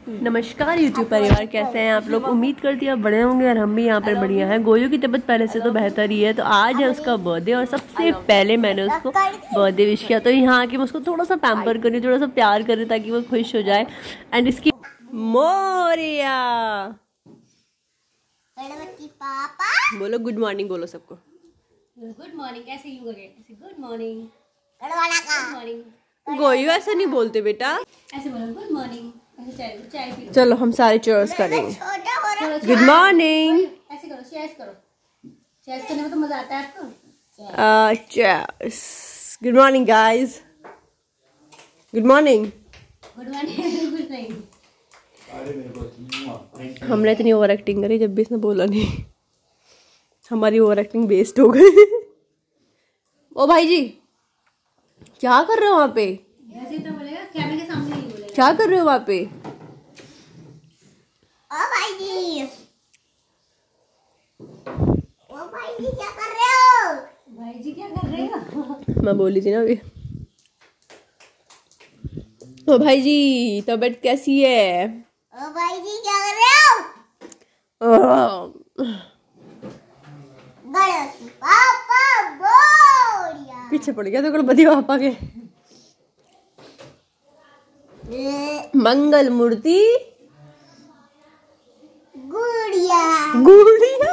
नमस्कार YouTube परिवार, कैसे हैं आप लोग। उम्मीद करती हैं आप बड़े होंगे और हम भी यहाँ पर बढ़िया हैं। गोयू की तबीयत पहले से तो बेहतर ही है। तो आज है उसका बर्थडे और सबसे पहले मैंने उसको बर्थडे विश किया। तो यहाँ आके मैं उसको थोड़ा सा पैम्पर करी, थोड़ा सा प्यार करी ताकि वो खुश हो जाए। एंड इसकी मोरिया पापा बोलो गुड मॉर्निंग, बोलो सबको गुड मॉर्निंग। कैसे यू करे गुड मॉर्निंग। Good morning. गोयू ऐसे नहीं बोलते बेटा, ऐसे बोलो गुड मॉर्निंग। चाय पी। चलो हम सारे चीयर्स करेंगे। Good morning. ऐसे करो, चीयर्स करो। चीयर्स करने में तो मजा आता है आपको। Cheers. Good morning guys. Good morning. Good morning. Good night. हमने इतनी ओवर एक्टिंग करी जब भी इसने बोला नहीं। हमारी ओवर एक्टिंग वेस्ट हो गई। ओ भाई जी क्या कर रहे हो वहाँ पे? ऐसे तो बोलेगा, कैमरे के सामने नहीं बोलेगा। क्या कर रहे हो वहाँ पे? ओ भाई जी क्या कर रहे हो? भाई जी क्या कर रहे हो? मैं बोली थी ना अभी। ओ भाई जी तबीयत कैसी है? ओ भाई जी क्या कर रहे हो? गणपति पापा बोलिया पीछे पड़ गया तो गणपति पापा के। मंगल मूर्ति गुड़िया गुड़िया।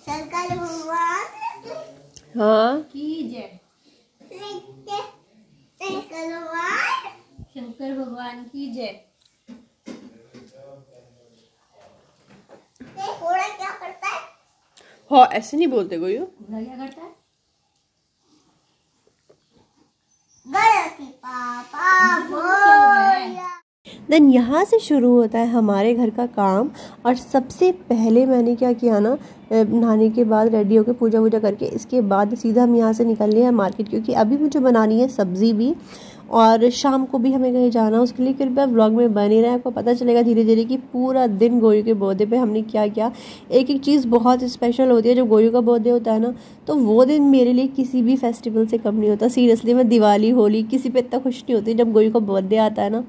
शंकर भगवान हाँ की जय। शंकर भगवान की जय। घोड़ा क्या करता है? हाँ ऐसे नहीं बोलते कोई। घोड़ा क्या करता है? गणपति पापा बोलिया। देन यहाँ से शुरू होता है हमारे घर का काम। और सबसे पहले मैंने क्या किया ना, नहाने के बाद रेडी होकर पूजा वूजा करके इसके बाद सीधा हम यहाँ से निकल लिया मार्केट, क्योंकि अभी मुझे बनानी है सब्ज़ी भी और शाम को भी हमें कहीं जाना। उसके लिए कृपया व्लॉग में बने रहे, आपको पता चलेगा धीरे धीरे कि पूरा दिन गोयू के बर्थडे पे हमने क्या किया। एक एक चीज़ बहुत स्पेशल होती है। जब गोयू का बर्थडे होता है ना, तो वो दिन मेरे लिए किसी भी फेस्टिवल से कम नहीं होता। सीरियसली मैं दिवाली होली किसी पे इतना खुश नहीं होती। जब गोयू का बर्थडे आता है ना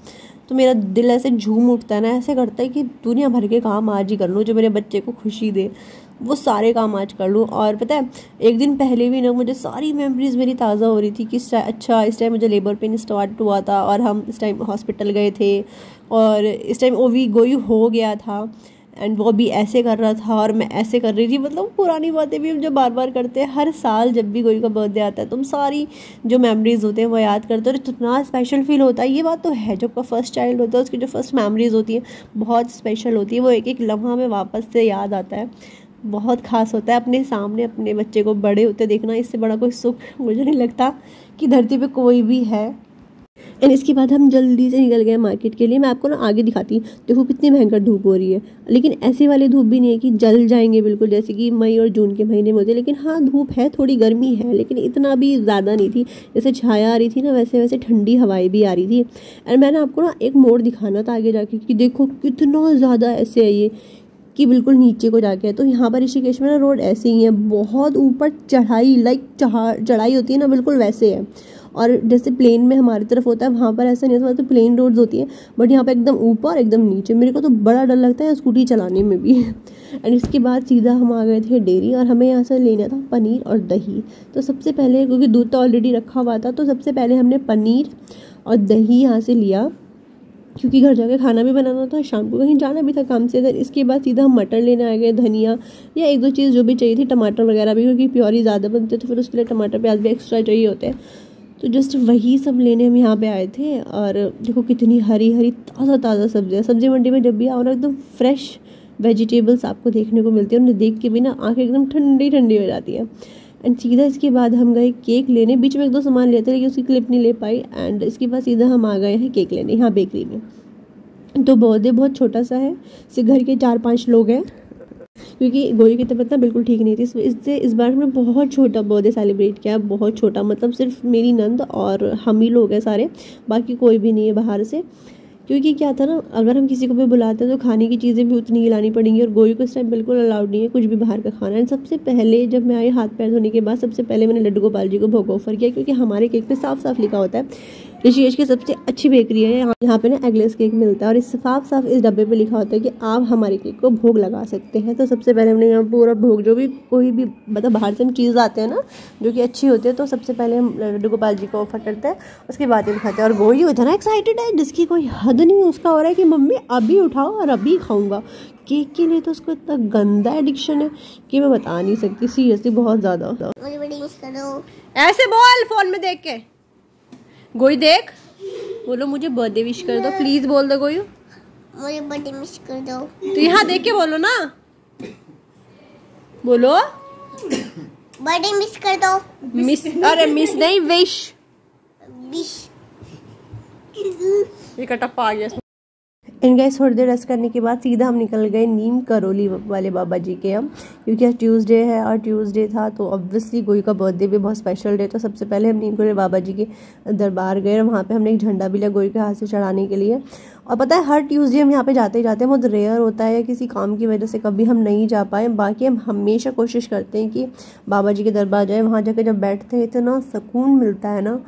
तो मेरा दिल ऐसे झूम उठता है ना, ऐसे करता है कि दुनिया भर के काम आज ही कर लूँ जो मेरे बच्चे को खुशी दे, वो सारे काम आज कर लूँ। और पता है एक दिन पहले भी ना मुझे सारी मेमोरीज़ मेरी ताज़ा हो रही थी कि अच्छा इस टाइम मुझे लेबर पेन स्टार्ट हुआ था और हम इस टाइम हॉस्पिटल गए थे और इस टाइम ओवी गोयू हो गया था एंड वो भी ऐसे कर रहा था और मैं ऐसे कर रही थी। मतलब पुरानी बातें भी हम जो बार बार करते हैं हर साल जब भी गोयू का बर्थडे आता है, तुम सारी जो मेमोरीज़ होते हैं वो याद करते हो और इतना स्पेशल फील होता है। ये बात तो है, जब का फर्स्ट चाइल्ड होता है उसकी जो फर्स्ट मेमोरीज़ होती हैं बहुत स्पेशल होती है। वो एक एक लम्हा में वापस से याद आता है, बहुत ख़ास होता है। अपने सामने अपने बच्चे को बड़े होते देखना, इससे बड़ा कोई सुख मुझे नहीं लगता कि धरती पे कोई भी है। एंड इसके बाद हम जल्दी से निकल गए मार्केट के लिए। मैं आपको ना आगे दिखाती हूँ, देखो कितनी भयंकर धूप हो रही है। लेकिन ऐसी वाली धूप भी नहीं है कि जल जाएंगे बिल्कुल, जैसे कि मई और जून के महीने में होती है। लेकिन हाँ धूप है, थोड़ी गर्मी है, लेकिन इतना भी ज़्यादा नहीं थी। जैसे छाया आ रही थी ना वैसे वैसे ठंडी हवाएं भी आ रही थी। एंड मैंने आपको ना एक मोड़ दिखाना था आगे जाके कि देखो कितना ज़्यादा ऐसे है ये कि बिल्कुल नीचे को जाके है। तो यहाँ पर ऋषिकेश में ना रोड ऐसे ही है, बहुत ऊपर चढ़ाई, लाइक चढ़ाई होती है ना बिल्कुल वैसे है। और जैसे प्लेन में हमारी तरफ होता है वहाँ पर ऐसा नहीं होता, तो प्लेन रोड्स होती है, बट यहाँ पे एकदम ऊपर एकदम नीचे। मेरे को तो बड़ा डर लगता है स्कूटी चलाने में भी। एंड इसके बाद सीधा हम आ गए थे डेयरी और हमें यहाँ से लेना था पनीर और दही। तो सबसे पहले क्योंकि दूध तो ऑलरेडी रखा हुआ था, तो सबसे पहले हमने पनीर और दही यहाँ से लिया, क्योंकि घर जाके खाना भी बनाना था, शाम को कहीं जाना भी था काम से। इसके बाद सीधा हम मटर लेने आ गए, धनिया या एक दो चीज़ जो भी चाहिए थी, टमाटर वगैरह भी, क्योंकि प्योरी ज़्यादा बनते तो फिर उसके लिए टमाटर प्याज भी एक्स्ट्रा चाहिए होते हैं। तो जस्ट वही सब लेने हम यहाँ पे आए थे। और देखो कितनी हरी हरी ताज़ा ताज़ा सब्जियाँ। सब्जी मंडी में जब भी आओ ना एकदम फ्रेश वेजिटेबल्स आपको देखने को मिलती है, उन्हें देख के भी ना आँखें एकदम ठंडी ठंडी हो जाती है। एंड सीधा इसके बाद हम गए केक लेने। बीच में एक दो सामान लेते लेकिन उसकी क्लिप नहीं ले पाई। एंड इसके बाद सीधा हम आ गए हैं केक लेने यहाँ बेकरी में। तो बर्थडे बहुत छोटा सा है, सिर्फ घर के 4-5 लोग हैं, क्योंकि गोयू की तबीयत ना बिल्कुल ठीक नहीं थी। इससे इस बार हमने बहुत छोटा बर्थडे सेलिब्रेट किया, बहुत छोटा, मतलब सिर्फ मेरी नंद और हम ही लोग हैं सारे, बाकी कोई भी नहीं है बाहर से। क्योंकि क्या था ना, अगर हम किसी को भी बुलाते हैं तो खाने की चीज़ें भी उतनी ही लानी पड़ेंगी, और गोयू को इस टाइम बिल्कुल अलाउड नहीं है कुछ भी बाहर का खाना। एंड सबसे पहले जब मैं आई हाथ पैर धोने के बाद, सबसे पहले मैंने लड्डू गोपाल जी को भोग ऑफर किया, क्योंकि हमारे केक पे साफ साफ लिखा होता है ऋषिकेश की सबसे अच्छी बेकरी है यहाँ पे ना एगलेस केक मिलता है, और इस साफ साफ इस डब्बे पे लिखा होता है कि आप हमारे केक को भोग लगा सकते हैं। तो सबसे पहले हमने यहाँ पूरा भोग, जो भी कोई भी मतलब बाहर से हम चीज़ आते हैं ना जो कि अच्छी होती है, तो सबसे पहले हम लड्डू गोपाल जी को ऑफर करते हैं, उसके बाद हम खाते हैं। और गोयू इतना एक्साइटेड है जिसकी कोई हद नहीं, उसका हो रहा है कि मम्मी अभी उठाओ और अभी खाऊंगा। केक के लिए तो उसको इतना गंदा एडिक्शन है कि मैं बता नहीं सकती, सीरियसली बहुत ज़्यादा। मुझे बड़ी मिस करो। ऐसे बोल फोन में देख के, गोयू देख, बोलो मुझे बर्थडे विश कर दो प्लीज, बोल दो गोयू, मुझे बर्थडे मिस कर दो। तो यहाँ देख के बोलो ना, बोलो बर्थडे मिस कर दो। मिस, अरे मिस नहीं, विश। विश। ये कटप्पा आ गया। एंड गाइस थोड़ी देर रेस्ट करने के बाद सीधा हम निकल गए नीम करौली वाले बाबा जी के हम, क्योंकि आज ट्यूसडे है और ट्यूसडे था तो ऑब्वियसली गोयू का बर्थडे भी बहुत स्पेशल डे। तो सबसे पहले हम नीम करौली बाबा जी के दरबार गए, और वहाँ पे हमने एक झंडा भी लिया गोयू के हाथ से चढ़ाने के लिए। और पता है हर ट्यूसडे हम यहाँ पे जाते ही जाते हैं, बहुत रेयर होता है या किसी काम की वजह से कभी हम नहीं जा पाए, बाकी हम हमेशा कोशिश करते हैं कि बाबा जी के दरबार जाए। वहाँ जाकर जब बैठते हैं इतना सुकून मिलता है ना।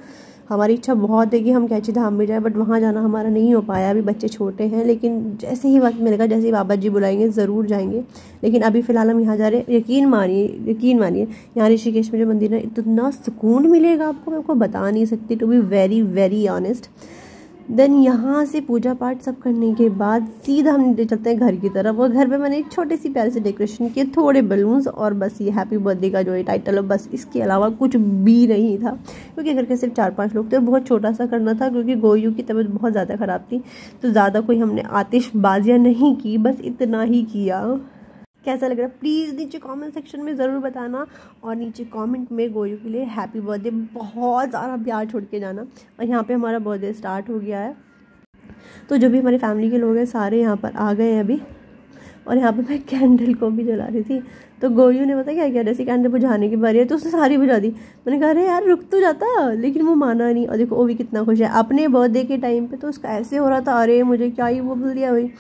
हमारी इच्छा बहुत है कि हम कैची धाम में जाए, बट वहाँ जाना हमारा नहीं हो पाया, अभी बच्चे छोटे हैं, लेकिन जैसे ही वक्त मिलेगा, जैसे ही बाबा जी बुलाएंगे ज़रूर जाएंगे। लेकिन अभी फ़िलहाल हम यहाँ जा रहे हैं। यकीन मानिए यहाँ ऋषिकेश में जो मंदिर है इतना सुकून मिलेगा आपको, मैं आपको बता नहीं सकती, to be very very honest. Then यहाँ से पूजा पाठ सब करने के बाद सीधा हम चलते हैं घर की तरफ। और घर पे मैंने एक छोटे सी प्यारे से डेकोरेशन किए, थोड़े बलून्स और बस ये हैप्पी बर्थडे का जो है टाइटल है, बस इसके अलावा कुछ भी नहीं था, क्योंकि घर के सिर्फ 4-5 लोग थे। बहुत छोटा सा करना था क्योंकि गोयू की तबीयत बहुत ज़्यादा ख़राब थी, तो ज़्यादा कोई हमने आतिशबाजियाँ नहीं की, बस इतना ही किया। कैसा लग रहा है प्लीज़ नीचे कमेंट सेक्शन में ज़रूर बताना, और नीचे कमेंट में गोयू के लिए हैप्पी बर्थडे बहुत ज़्यादा प्यार छोड़ के जाना। और यहाँ पे हमारा बर्थडे स्टार्ट हो गया है, तो जो भी हमारी फैमिली के लोग हैं सारे यहाँ पर आ गए हैं अभी। और यहाँ पे मैं कैंडल को भी जला रही थी, तो गोयू ने पता क्या किया, जैसे कैंडल बुझाने की बारी है तो उसने सारी बुझा दी। मैंने कहा अरे यार रुक तो जाता, लेकिन वो माना नहीं। और देखो वो भी कितना खुश है अपने बर्थडे के टाइम पे, तो उसका ऐसे हो रहा था अरे मुझे क्या ही वो बोल दिया भाई।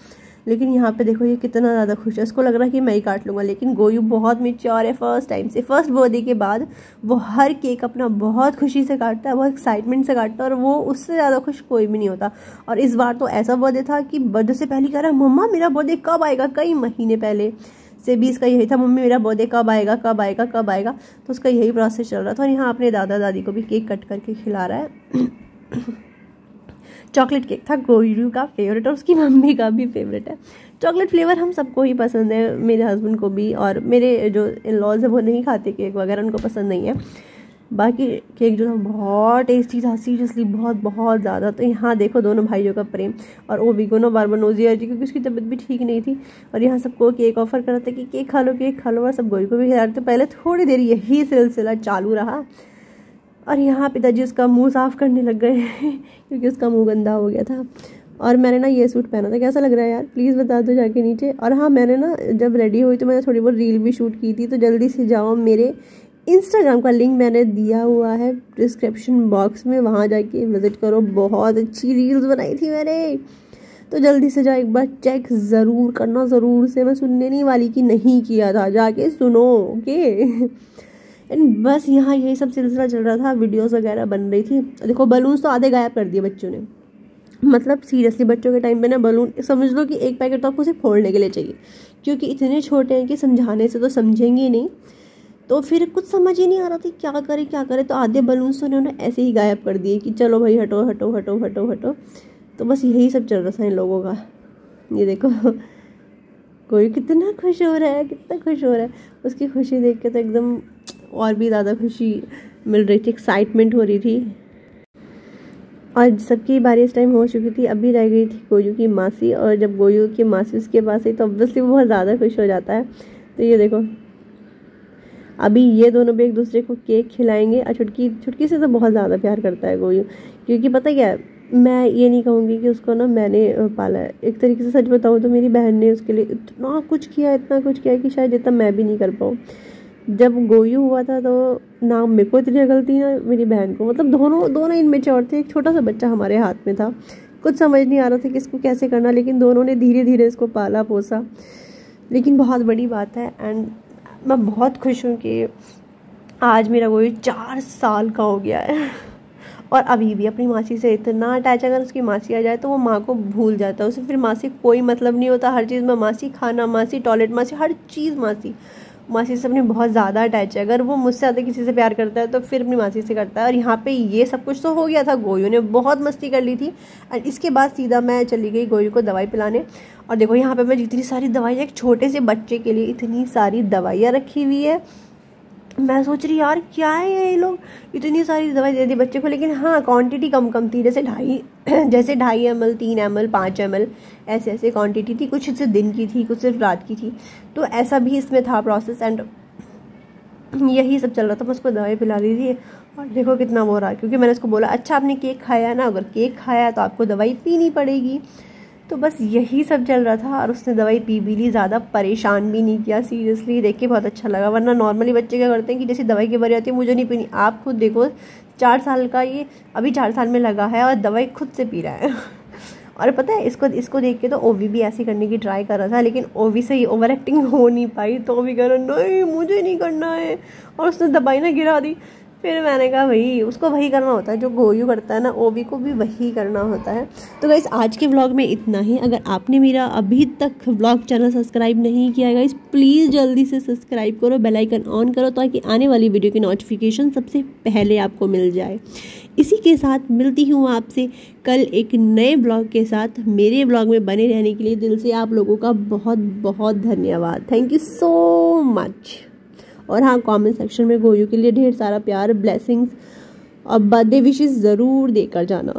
लेकिन यहाँ पे देखो ये कितना ज़्यादा खुश है, इसको लग रहा है कि मैं ही काट लूँगा। लेकिन गोयू बहुत मैच्योर है, फर्स्ट टाइम से, फर्स्ट बर्थडे के बाद वो हर केक अपना बहुत खुशी से काटता है, बहुत एक्साइटमेंट से काटता है, और वो उससे ज़्यादा खुश कोई भी नहीं होता। और इस बार तो ऐसा बर्थडे था कि बर्थडे से पहले कह रहा मम्मा मेरा बर्थडे कब आएगा, कई महीने पहले से भी इसका यही था, मम्मी मेरा बर्थडे कब आएगा कब आएगा कब आएगा। तो उसका यही प्रोसेस चल रहा था। और यहाँ अपने दादा दादी को भी केक कट करके खिला रहा है। चॉकलेट केक था गोयू का फेवरेट, और उसकी मम्मी का भी फेवरेट है। चॉकलेट फ्लेवर हम सबको ही पसंद है, मेरे हस्बैंड को भी, और मेरे जो इन-लॉज है वो नहीं खाते केक वगैरह, उनको पसंद नहीं है। बाकी केक जो था बहुत टेस्टी था, सीरियसली बहुत बहुत ज़्यादा। तो यहाँ देखो दोनों भाइयों का प्रेम, और वो भी को बार बार नोजी आ रही क्योंकि उसकी तबीयत भी ठीक नहीं थी। और यहाँ सबको केक ऑफर कर रहे थे कि केक खा लो, और सब गोयू को भी खिला रहे थे। पहले थोड़ी देर यही सिलसिला चालू रहा, और यहाँ पिताजी उसका मुंह साफ़ करने लग गए क्योंकि उसका मुंह गंदा हो गया था। और मैंने ना ये सूट पहना था, कैसा लग रहा है यार प्लीज़ बता दो जाके नीचे। और हाँ मैंने ना जब रेडी हुई तो मैंने थोड़ी बहुत रील भी शूट की थी, तो जल्दी से जाओ, मेरे इंस्टाग्राम का लिंक मैंने दिया हुआ है डिस्क्रिप्शन बॉक्स में, वहाँ जाके विज़िट करो, बहुत अच्छी रील्स बनाई थी मैंने। तो जल्दी से जाओ, एक बार चेक ज़रूर करना, ज़रूर से। मैं सुनने नहीं वाली कि नहीं किया था, जाके सुनो ओके। एंड बस यहाँ यही सब सिलसिला चल रहा था, वीडियोस वगैरह बन रही थी। देखो बलून्स तो आधे गायब कर दिए बच्चों ने, मतलब सीरियसली बच्चों के टाइम पे ना बलून समझ लो कि एक पैकेट तो आपको सिर्फ फोड़ने के लिए चाहिए, क्योंकि इतने छोटे हैं कि समझाने से तो समझेंगे ही नहीं। तो फिर कुछ समझ ही नहीं आ रहा था क्या करे। तो आधे बलून्स तो उन्होंने ऐसे ही गायब कर दिए कि चलो भाई हटो हटो हटो हटो हटो। तो बस यही सब चल रहा था इन लोगों का। ये देखो कोई कितना खुश हो रहा है, कितना खुश हो रहा है। उसकी खुशी देख के तो एकदम और भी ज़्यादा खुशी मिल रही थी, एक्साइटमेंट हो रही थी। और सबकी बारी इस टाइम हो चुकी थी, अभी रह गई थी गोयू की मासी। और जब गोयू की मासी उसके पास आई तो ऑब्वियसली वो बहुत ज़्यादा खुश हो जाता है। तो ये देखो अभी ये दोनों भी एक दूसरे को केक खिलाएंगे। और छुटकी से तो बहुत ज़्यादा प्यार करता है गोयू, क्योंकि पता क्या है, मैं ये नहीं कहूँगी कि उसको ना मैंने पाला है, एक तरीके से सच बताऊँ तो मेरी बहन ने उसके लिए इतना कुछ किया कि शायद जितना मैं भी नहीं कर पाऊँ। जब गोयू हुआ था तो ना मेरे को इतनी अकल थी ना मेरी बहन को, मतलब दोनों इनमेच्योर थे। एक छोटा सा बच्चा हमारे हाथ में था कुछ समझ नहीं आ रहा था कि इसको कैसे करना, लेकिन दोनों ने धीरे धीरे इसको पाला पोसा। लेकिन बहुत बड़ी बात है एंड मैं बहुत खुश हूँ कि आज मेरा गोयू 4 साल का हो गया है और अभी भी अपनी मासी से इतना अटैच। अगर उसकी मासी आ जाए तो वो माँ को भूल जाता है, उसे फिर माँ से कोई मतलब नहीं होता। हर चीज़ में मासी, खाना मासी, टॉयलेट मासी, हर चीज़ मासी। मासी से अपनी बहुत ज़्यादा अटैच है। अगर वो मुझसे ज़्यादा किसी से प्यार करता है तो फिर अपनी मासी से करता है। और यहाँ पे ये सब कुछ तो हो गया था, गोयू ने बहुत मस्ती कर ली थी और इसके बाद सीधा मैं चली गई गोयू को दवाई पिलाने। और देखो यहाँ पे मैं जितनी सारी दवाइयाँ, एक छोटे से बच्चे के लिए इतनी सारी दवाइयाँ रखी हुई है। मैं सोच रही यार क्या है ये लोग इतनी सारी दवाई दे दी बच्चे को। लेकिन हाँ, क्वांटिटी कम कम थी, जैसे 2.5 ml, 3 ml, 5 ml ऐसे ऐसे क्वांटिटी थी। कुछ सिर्फ दिन की थी, कुछ सिर्फ रात की थी, तो ऐसा भी इसमें था प्रोसेस। एंड यही सब चल रहा था, मैं उसको दवाई पिला रही थी। और देखो कितना वो रहा, क्योंकि मैंने उसको बोला अच्छा आपने केक खाया है ना, अगर केक खाया है तो आपको दवाई पीनी पड़ेगी। तो बस यही सब चल रहा था और उसने दवाई पी भी ली, ज़्यादा परेशान भी नहीं किया। सीरियसली देख के बहुत अच्छा लगा। वरना नॉर्मली बच्चे क्या करते हैं कि जैसे दवाई की बारी आती है मुझे नहीं पीनी। आप खुद देखो 4 साल का ये अभी 4 साल में लगा है और दवाई खुद से पी रहा है और पता है इसको देख के तो ओवी भी ऐसी करने की ट्राई कर रहा था, लेकिन ओवी से ही ओवर एक्टिंग हो नहीं पाई। तो ओवी कह रहा नहीं मुझे नहीं करना है और उसने दवाई ना गिरा दी। फिर मैंने कहा भाई उसको वही करना होता है जो गोयू करता है ना, ओवी को भी वही करना होता है। तो गाइस आज के व्लॉग में इतना ही। अगर आपने मेरा अभी तक व्लॉग चैनल सब्सक्राइब नहीं किया है गाइस, प्लीज़ जल्दी से सब्सक्राइब करो, बेल आइकन ऑन करो ताकि आने वाली वीडियो की नोटिफिकेशन सबसे पहले आपको मिल जाए। इसी के साथ मिलती हूँ आपसे कल एक नए ब्लॉग के साथ। मेरे ब्लॉग में बने रहने के लिए दिल से आप लोगों का बहुत बहुत धन्यवाद। Thank you so much. और हाँ, कमेंट सेक्शन में गोयू के लिए ढेर सारा प्यार, ब्लेसिंग्स और बर्थडे विशेस ज़रूर देकर जाना।